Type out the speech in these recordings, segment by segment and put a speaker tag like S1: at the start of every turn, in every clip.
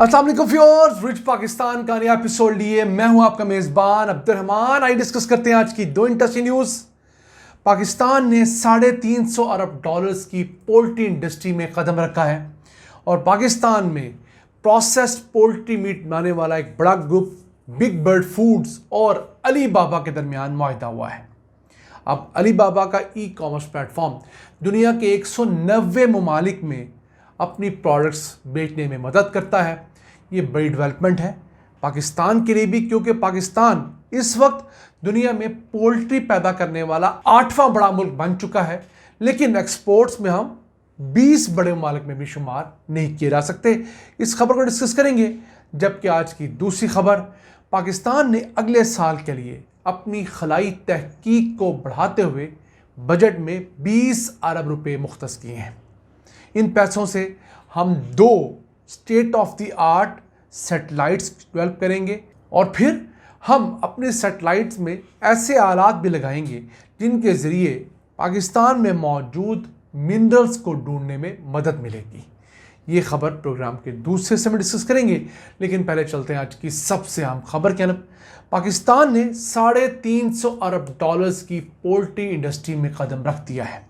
S1: अस्सलाम वालेकुम viewers, rich Pakistan का नया एपिसोड लिए मैं हूं आपका मेज़बान अब्दुर्रहमान। आइए डिस्कस करते हैं आज की दो इंटरेस्टिंग न्यूज़। पाकिस्तान ने $350 अरब की पोल्ट्री इंडस्ट्री में कदम रखा है और पाकिस्तान में प्रोसेस्ड पोल्ट्री मीट बनाने वाला एक बड़ा ग्रुप बिग बर्ड फूड्स और अली बाबा के दरमियान मुआहदा हुआ है। अब अली बाबा का ई कॉमर्स प्लेटफॉर्म दुनिया के 190 ममालिक में अपनी प्रोडक्ट्स बेचने में मदद करता है। ये बड़ी डेवलपमेंट है पाकिस्तान के लिए भी, क्योंकि पाकिस्तान इस वक्त दुनिया में पोल्ट्री पैदा करने वाला 8वां बड़ा मुल्क बन चुका है, लेकिन एक्सपोर्ट्स में हम 20 बड़े ममालिक में भी शुमार नहीं किए जा सकते। इस खबर को डिस्कस करेंगे। जबकि आज की दूसरी खबर, पाकिस्तान ने अगले साल के लिए अपनी खलाई तहकीक को बढ़ाते हुए बजट में 20 अरब रुपए मुख्तस किए हैं। इन पैसों से हम 2 state of the art satellites develop करेंगे और फिर हम अपने सैटेलाइट्स में ऐसे आलात भी लगाएंगे जिनके ज़रिए पाकिस्तान में मौजूद मिनरल्स को ढूंढने में मदद मिलेगी। ये खबर प्रोग्राम के दूसरे हिस्से में डिस्कस करेंगे, लेकिन पहले चलते हैं आज की सबसे अहम खबर की तरफ। पाकिस्तान ने $350 अरब की पोल्ट्री इंडस्ट्री में कदम रख दिया है।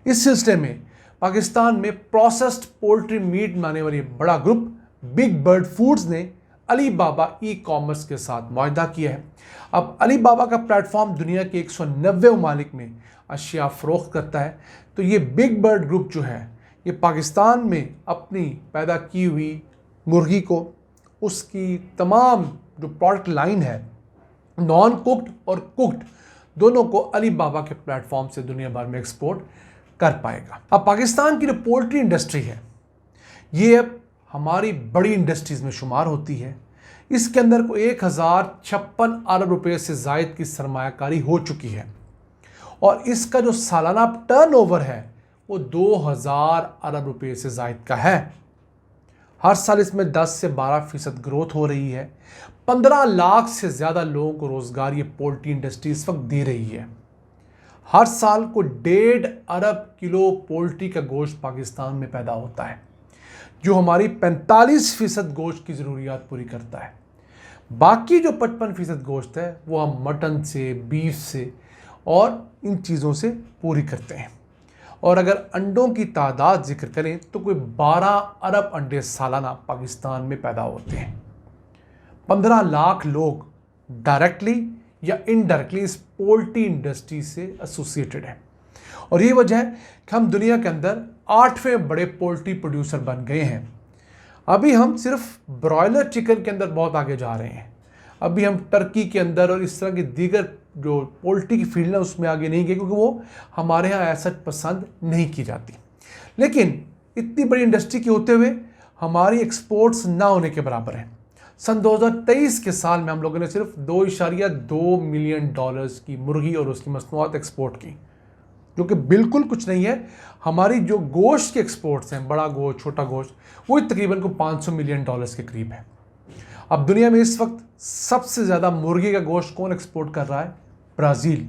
S1: इस सिलसिले में पाकिस्तान में प्रोसेस्ड पोल्ट्री मीट बनाने वाली बड़ा ग्रुप बिग बर्ड फूड्स ने अली बाबा ई कॉमर्स के साथ मुआहदा किया है। अब अली बाबा का प्लेटफॉर्म दुनिया के 190 ममालिक में अशिया फ़रोख्त करता है। तो ये बिग बर्ड ग्रुप जो है, ये पाकिस्तान में अपनी पैदा की हुई मुर्गी को, उसकी तमाम जो प्रोडक्ट लाइन है, नॉन कुक्ड और कुक्ड, दोनों को अली बाबा के प्लेटफॉर्म से दुनिया भर में एक्सपोर्ट कर पाएगा। अब पाकिस्तान की जो पोल्ट्री इंडस्ट्री है, ये अब हमारी बड़ी इंडस्ट्रीज़ में शुमार होती है। इसके अंदर को 1056 अरब रुपए से ज़ायद की सरमायाकारी हो चुकी है और इसका जो सालाना टर्नओवर है वो 2000 अरब रुपए से ज़ायद का है। हर साल इसमें 10 से 12% ग्रोथ हो रही है। 15 लाख से ज़्यादा लोगों को रोज़गार ये पोल्ट्री इंडस्ट्री इस वक्त दे रही है। हर साल को 1.5 अरब किलो पोल्ट्री का गोश्त पाकिस्तान में पैदा होता है, जो हमारी 45% गोश्त की ज़रूरियात पूरी करता है। बाकी जो 55% गोश्त है वो हम मटन से, बीफ से और इन चीज़ों से पूरी करते हैं। और अगर अंडों की तादाद जिक्र करें तो कोई 12 अरब अंडे सालाना पाकिस्तान में पैदा होते हैं। 15 लाख लोग डायरेक्टली या इनडायरेक्टली इस पोल्ट्री इंडस्ट्री से एसोसिएटेड है और ये वजह है कि हम दुनिया के अंदर 8वें बड़े पोल्ट्री प्रोड्यूसर बन गए हैं। अभी हम सिर्फ ब्रॉयलर चिकन के अंदर बहुत आगे जा रहे हैं। अभी हम टर्की के अंदर और इस तरह की दीगर जो पोल्ट्री की फील्ड है उसमें आगे नहीं गए, क्योंकि वो हमारे यहाँ ऐसा पसंद नहीं की जाती। लेकिन इतनी बड़ी इंडस्ट्री के होते हुए हमारी एक्सपोर्ट्स ना होने के बराबर है। सन 2023 के साल में हम लोगों ने सिर्फ $2.2 मिलियन की मुर्गी और उसकी मसनूआत एक्सपोर्ट की, जो कि बिल्कुल कुछ नहीं है। हमारी जो गोश्त के एक्सपोर्ट्स हैं, बड़ा गोश्त, छोटा गोश्त, वो तकरीबन को $500 मिलियन के करीब है। अब दुनिया में इस वक्त सबसे ज़्यादा मुर्गी का गोश्त कौन एक्सपोर्ट कर रहा है? ब्राज़ील।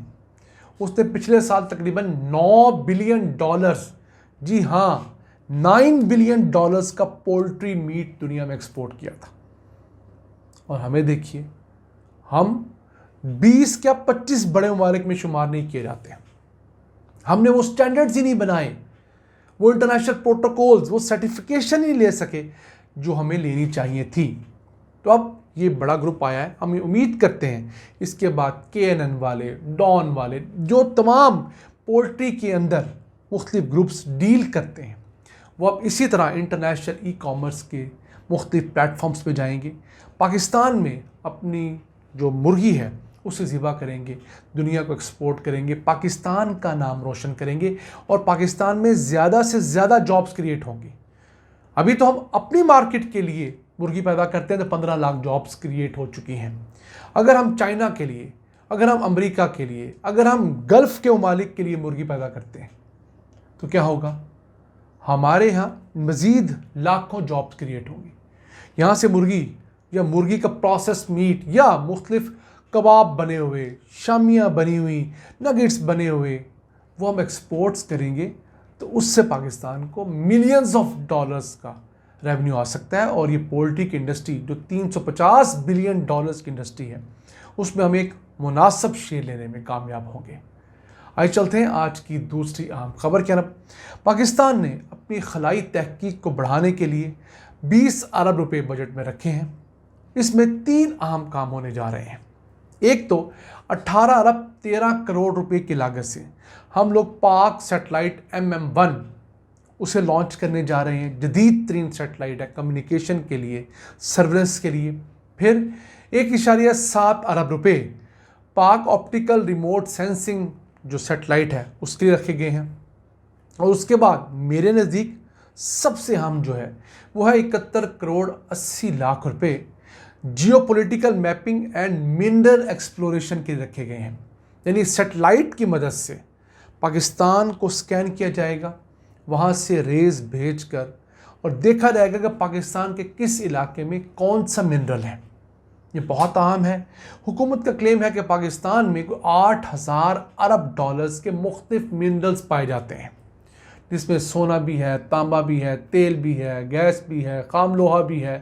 S1: उसने पिछले साल तकरीबन $9 बिलियन, जी हाँ, $9 बिलियन का पोल्ट्री मीट दुनिया में एक्सपोर्ट किया था। और हमें देखिए, हम 20 क्या 25 बड़े ममालिक में शुमार नहीं किए जाते हैं। हमने वो स्टैंडर्ड्स ही नहीं बनाए, वो इंटरनेशनल प्रोटोकॉल्स, वो सर्टिफिकेशन ही ले सके जो हमें लेनी चाहिए थी। तो अब ये बड़ा ग्रुप आया है। हम उम्मीद करते हैं इसके बाद KNN वाले, डॉन वाले, जो तमाम पोल्ट्री के अंदर मुख्तलिफ ग्रुप्स डील करते हैं, वो अब इसी तरह इंटरनेशनल ई कॉमर्स के मुख्तलिफ प्लेटफॉर्म्स पे जाएंगे, पाकिस्तान में अपनी जो मुर्गी है उसे ज़िबा करेंगे, दुनिया को एक्सपोर्ट करेंगे, पाकिस्तान का नाम रोशन करेंगे और पाकिस्तान में ज़्यादा से ज़्यादा जॉब्स क्रिएट होंगी। अभी तो हम अपनी मार्केट के लिए मुर्गी पैदा करते हैं तो 15 लाख जॉब्स क्रिएट हो चुकी हैं। अगर हम चाइना के लिए, अगर हम अमेरिका के लिए, अगर हम गल्फ़ के ममालिक के लिए मुर्गी पैदा करते हैं तो क्या होगा? हमारे यहाँ मज़ीद लाखों जॉब्स क्रिएट होंगी। यहाँ से मुर्गी या मुर्गी का प्रोसेस मीट या मुख्तलिफ कबाब बने हुए, शामियाँ बनी हुई, नगेट्स बने हुए, वो हम एक्सपोर्ट्स करेंगे तो उससे पाकिस्तान को मिलियंस ऑफ डॉलर्स का रेवेन्यू आ सकता है और ये पोल्ट्री की इंडस्ट्री जो 350 बिलियन डॉलर्स की इंडस्ट्री है उसमें हम एक मुनासिब शेयर लेने में कामयाब होंगे। आइए चलते हैं आज की दूसरी अहम खबर की तरफ। पाकिस्तान ने अपनी खलाई तहकीक को बढ़ाने के लिए 20 अरब रुपए बजट में रखे हैं। इसमें 3 अहम काम होने जा रहे हैं। एक तो 18 अरब 13 करोड़ रुपए की लागत से हम लोग पाक सैटेलाइट MM1 उसे लॉन्च करने जा रहे हैं। जदीद तरीन सैटेलाइट है कम्युनिकेशन के लिए, सर्वेलेंस के लिए। फिर 1.7 अरब रुपए पाक ऑप्टिकल रिमोट सेंसिंग जो सैटेलाइट है उसके लिए रखे गए हैं। और उसके बाद मेरे नज़दीक सबसे अहम जो है वो है 71 करोड़ 80 लाख रुपए geopolitical mapping and mineral exploration के लिए रखे गए हैं। यानी सैटेलाइट की मदद से पाकिस्तान को स्कैन किया जाएगा, वहाँ से रेज भेजकर और देखा जाएगा कि पाकिस्तान के किस इलाके में कौन सा मिनरल है। ये बहुत अहम है। हुकूमत का क्लेम है कि पाकिस्तान में 8,000 अरब डॉलर्स के मुख्तलिफ मिनरल्स पाए जाते हैं, जिसमें सोना भी है, तांबा भी है, तेल भी है, गैस भी है, खाम लोहा भी है।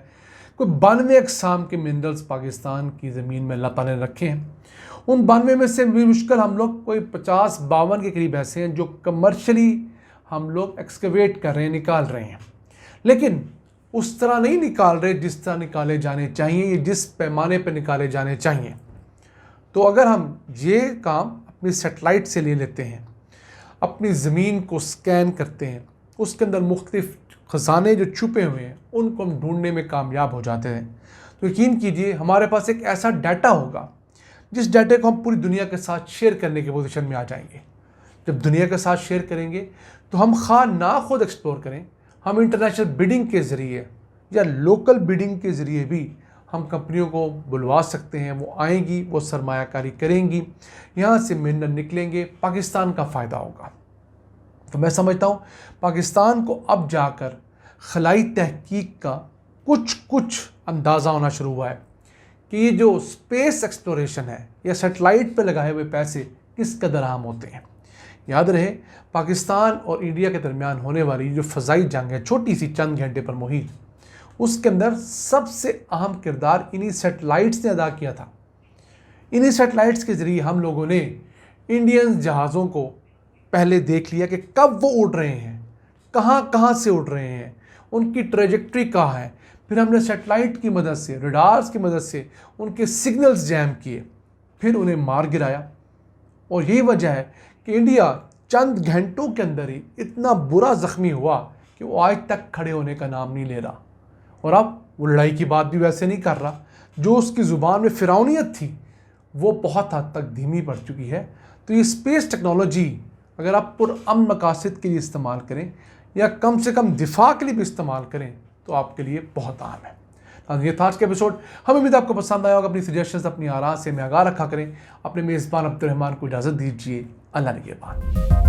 S1: कोई 92 अक़साम के मिनरल्स पाकिस्तान की ज़मीन में अल्लाह ताला ने रखे हैं। उन 92 में से मुश्किल हम लोग कोई 50-52 के करीब ऐसे हैं जो कमर्शियली हम लोग एक्सकवेट कर रहे हैं, निकाल रहे हैं, लेकिन उस तरह नहीं निकाल रहे जिस तरह निकाले जाने चाहिए, ये जिस पैमाने पर निकाले जाने चाहिए। तो अगर हम ये काम अपनी सैटेलाइट से ले लेते हैं, अपनी ज़मीन को स्कैन करते हैं, उसके अंदर मुख्तलिफ ख़जाने जो छुपे हुए हैं उनको हम ढूंढने में कामयाब हो जाते हैं, तो यकीन कीजिए हमारे पास एक ऐसा डाटा होगा जिस डाटे को हम पूरी दुनिया के साथ शेयर करने की पोजीशन में आ जाएंगे। जब दुनिया के साथ शेयर करेंगे तो हम ना खुद एक्सप्लोर करें, हम इंटरनेशनल बिडिंग के ज़रिए या लोकल बिडिंग के ज़रिए भी हम कंपनियों को बुलवा सकते हैं। वो आएंगी, वो सरमायाकारी करेंगी, यहाँ से मिनरल निकलेंगे, पाकिस्तान का फ़ायदा होगा। तो मैं समझता हूँ पाकिस्तान को अब जाकर खलाई तहकीक का कुछ अंदाज़ा होना शुरू हुआ है कि ये जो स्पेस एक्सप्लोरेशन है या सैटेलाइट पर लगाए हुए पैसे किस कदर अहम होते हैं। याद रहे पाकिस्तान और इंडिया के दरमियान होने वाली जो फ़ज़ाई जंग है, छोटी सी चंद घंटे पर मुहित, उसके अंदर सबसे अहम किरदार इन्हीं सैटेलाइट्स ने अदा किया था। इन्हीं सैटेलाइट्स के ज़रिए हम लोगों ने इंडियन जहाज़ों को पहले देख लिया कि कब वो उड़ रहे हैं, कहाँ से उड़ रहे हैं, उनकी ट्रेजेक्ट्री कहाँ है। फिर हमने सैटेलाइट की मदद से, रडार्स की मदद से उनके सिग्नल्स जैम किए, फिर उन्हें मार गिराया। और यही वजह है कि इंडिया चंद घंटों के अंदर ही इतना बुरा ज़ख्मी हुआ कि वो आज तक खड़े होने का नाम नहीं ले रहा। और अब वो लड़ाई की बात भी वैसे नहीं कर रहा, जो उसकी ज़ुबान में फ़िरौनियत थी वो बहुत हद तक धीमी पड़ चुकी है। तो ये स्पेस टेक्नोलॉजी अगर आप पुरअमन मकासद के लिए इस्तेमाल करें या कम से कम दिफा के लिए भी इस्तेमाल करें तो आपके लिए बहुत अहम है। ये था आज का एपिसोड। हमें उम्मीद आपको पसंद आया होगा। अपनी सजेशंस, अपनी आरा से में आगाह रखा करें। अपने मेज़बान अब्दुल रहमान को इजाज़त दीजिए। अल्लाह निगहबान।